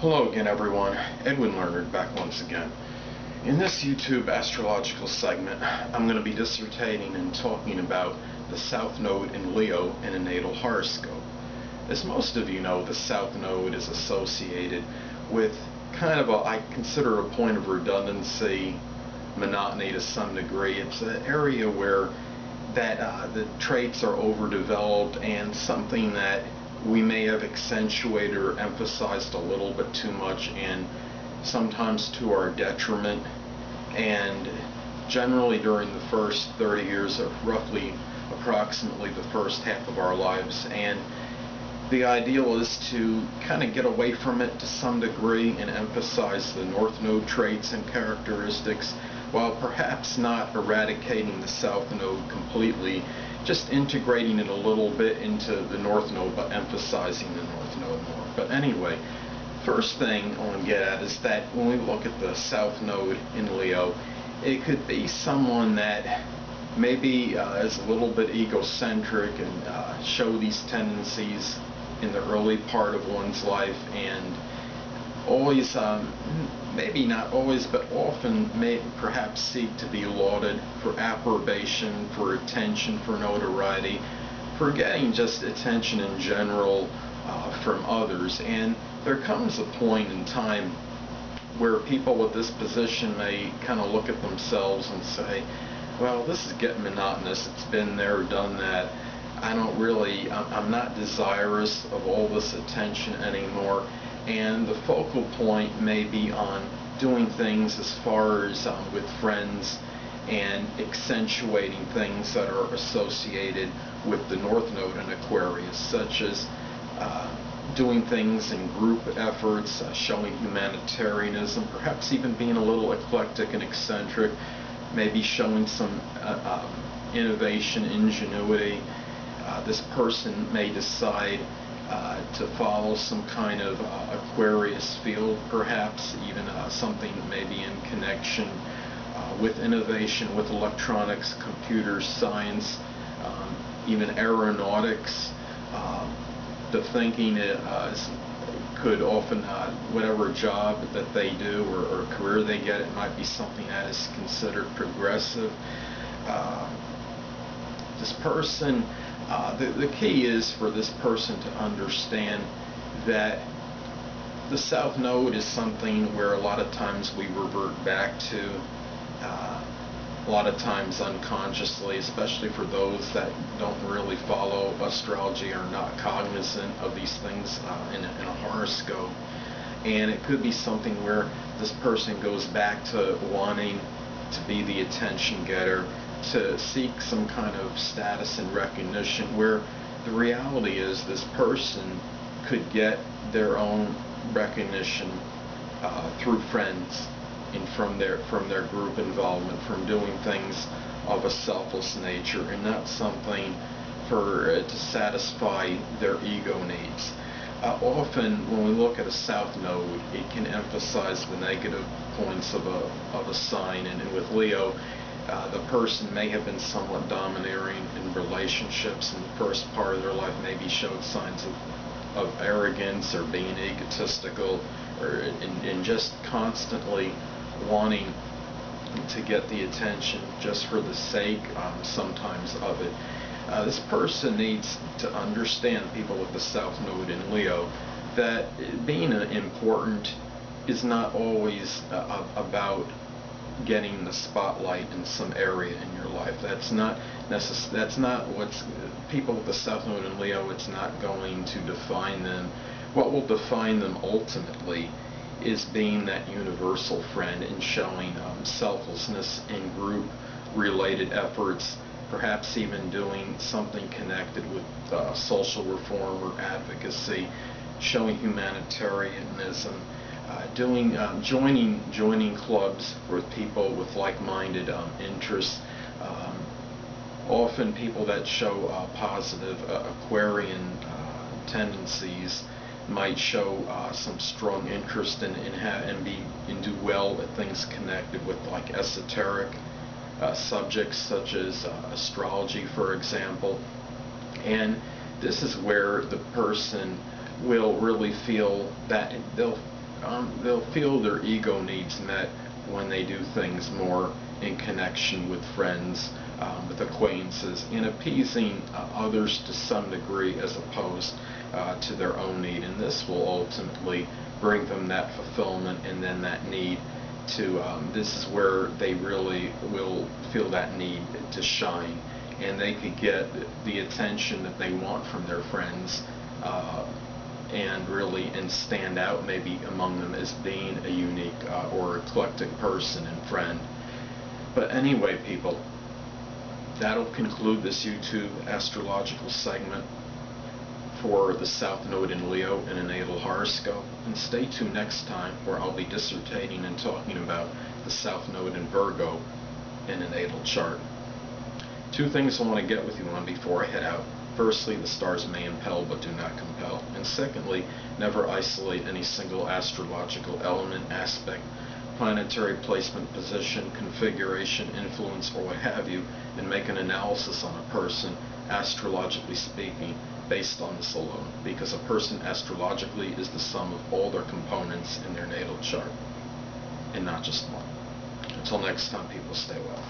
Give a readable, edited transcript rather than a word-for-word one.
Hello again, everyone. Edwin Learnard back once again. In this YouTube astrological segment, I'm going to be dissertating and talking about the South Node in Leo in a natal horoscope. As most of you know, the South Node is associated with kind of I consider a point of redundancy, monotony to some degree. It's an area where the traits are overdeveloped and something that we may have accentuated or emphasized a little bit too much, and sometimes to our detriment. And generally during the first 30 years of approximately the first half of our lives. And the ideal is to kind of get away from it to some degree and emphasize the North Node traits and characteristics, while perhaps not eradicating the South Node completely, just integrating it a little bit into the North Node, but emphasizing the North Node more. But anyway, first thing I want to get at is that when we look at the South Node in Leo, it could be someone that maybe is a little bit egocentric and show these tendencies in the early part of one's life, and always, maybe not always, but often may perhaps seek to be lauded for approbation, for attention, for notoriety, for getting just attention in general from others. And there comes a point in time where people with this position may kind of look at themselves and say, well, this is getting monotonous, it's been there, done that, I'm not desirous of all this attention anymore. And the focal point may be on doing things as far as with friends and accentuating things that are associated with the North Node in Aquarius, such as doing things in group efforts, showing humanitarianism, perhaps even being a little eclectic and eccentric, maybe showing some innovation, ingenuity. This person may decide to follow some kind of Aquarius field, perhaps even something maybe in connection with innovation, with electronics, computers, science, even aeronautics. The thinking could often, whatever job that they do or career they get, it might be something that is considered progressive. This person, the key is for this person to understand that the South Node is something where a lot of times we revert back to, a lot of times unconsciously, especially for those that don't really follow astrology or not cognizant of these things in a horoscope. And it could be something where this person goes back to wanting to be the attention getter, to seek some kind of status and recognition, where the reality is this person could get their own recognition through friends and from their group involvement, from doing things of a selfless nature and not something to satisfy their ego needs. Often when we look at a South Node, it can emphasize the negative points of a sign, and with Leo, the person may have been somewhat domineering in relationships in the first part of their life, maybe showed signs of arrogance or being egotistical, or in just constantly wanting to get the attention just for the sake sometimes of it. This person needs to understand, people with the South Node in Leo, that being important is not always about getting the spotlight in some area in your life. That's not what's people with the South Node in Leo. It's not going to define them. What will define them ultimately is being that universal friend and showing selflessness in group related efforts, perhaps even doing something connected with social reform or advocacy, showing humanitarianism, joining clubs with people with like-minded interests. Often people that show positive Aquarian tendencies might show some strong interest and do well at things connected with like esoteric subjects such as astrology, for example. And this is where the person will really feel that they'll they'll feel their ego needs met when they do things more in connection with friends, with acquaintances, in appeasing others to some degree as opposed to their own need. And this will ultimately bring them that fulfillment and then that need to, this is where they really will feel that need to shine, and they could get the attention that they want from their friends, and stand out maybe among them as being a unique or eclectic person and friend. But anyway, people, that'll conclude this YouTube astrological segment for the South Node in Leo in a natal horoscope. And stay tuned next time, where I'll be dissertating and talking about the South Node in Virgo in a natal chart. Two things I want to get with you on before I head out. Firstly, the stars may impel but do not compel. And secondly, never isolate any single astrological element, aspect, planetary placement, position, configuration, influence, or what have you, and make an analysis on a person, astrologically speaking, based on this alone. Because a person astrologically is the sum of all their components in their natal chart, and not just one. Until next time, people, stay well.